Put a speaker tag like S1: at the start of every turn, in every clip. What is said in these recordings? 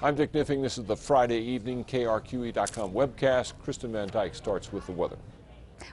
S1: I'm Dick Knipfing. This is the Friday evening KRQE.com webcast. Kristen Van Dyke starts with the weather.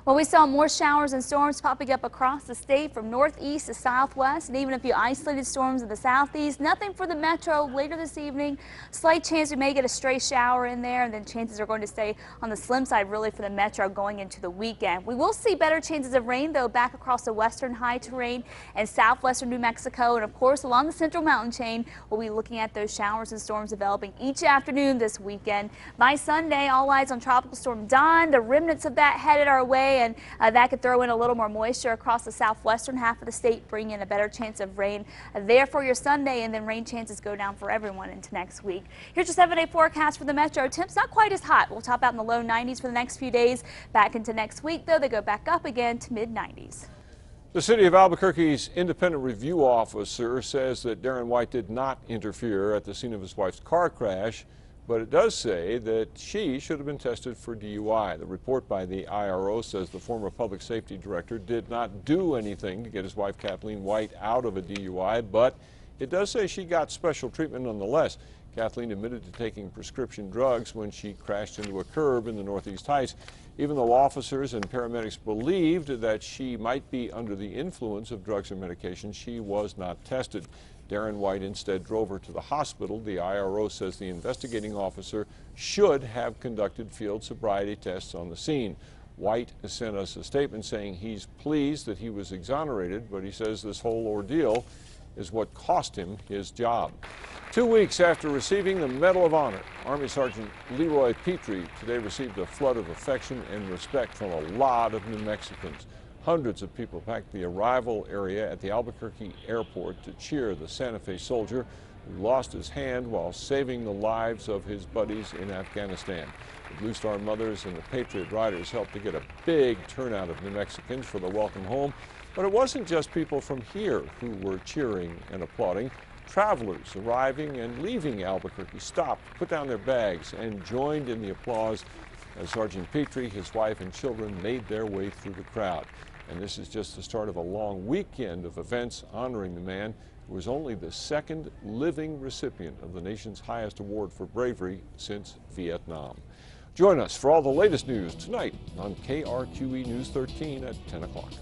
S2: Well, we saw more showers and storms popping up across the state from northeast to southwest, and even a few isolated storms in the southeast. Nothing for the metro later this evening. Slight chance we may get a stray shower in there, and then chances are going to stay on the slim side really for the metro going into the weekend. We will see better chances of rain, though, back across the western high terrain and southwestern New Mexico, and of course along the central mountain chain. We'll be looking at those showers and storms developing each afternoon this weekend. By Sunday, all eyes on Tropical Storm Don. The remnants of that headed our way, and that could throw in a little more moisture across the southwestern half of the state, bringing in a better chance of rain there for your Sunday, and then rain chances go down for everyone into next week. Here's your 7-day forecast for the metro. Temps not quite as hot. We'll top out in the low 90s for the next few days. Back into next week, though, they go back up again to mid-90s.
S1: The city of Albuquerque's independent review officer says that Darren White did not interfere at the scene of his wife's car crash, but it does say that she should have been tested for DUI. The report by the IRO says the former public safety director did not do anything to get his wife Kathleen White out of a DUI, but it does say she got special treatment nonetheless. Kathleen admitted to taking prescription drugs when she crashed into a curb in the Northeast Heights. Even though officers and paramedics believed that she might be under the influence of drugs or medication, she was not tested. Darren White instead drove her to the hospital. The IRO says the investigating officer should have conducted field sobriety tests on the scene. White sent us a statement saying he's pleased that he was exonerated, but he says this whole ordeal is what cost him his job. 2 weeks after receiving the Medal of Honor, Army Sergeant Leroy Petry today received a flood of affection and respect from a lot of New Mexicans. Hundreds of people packed the arrival area at the Albuquerque airport to cheer the Santa Fe soldier who lost his hand while saving the lives of his buddies in Afghanistan. The Blue Star mothers and the Patriot Riders helped to get a big turnout of New Mexicans for the welcome home. But it wasn't just people from here who were cheering and applauding. Travelers arriving and leaving Albuquerque stopped, put down their bags, and joined in the applause as Sergeant Petry, his wife, and children made their way through the crowd. And this is just the start of a long weekend of events honoring the man who was only the second living recipient of the nation's highest award for bravery since Vietnam. Join us for all the latest news tonight on KRQE News 13 at 10 o'clock.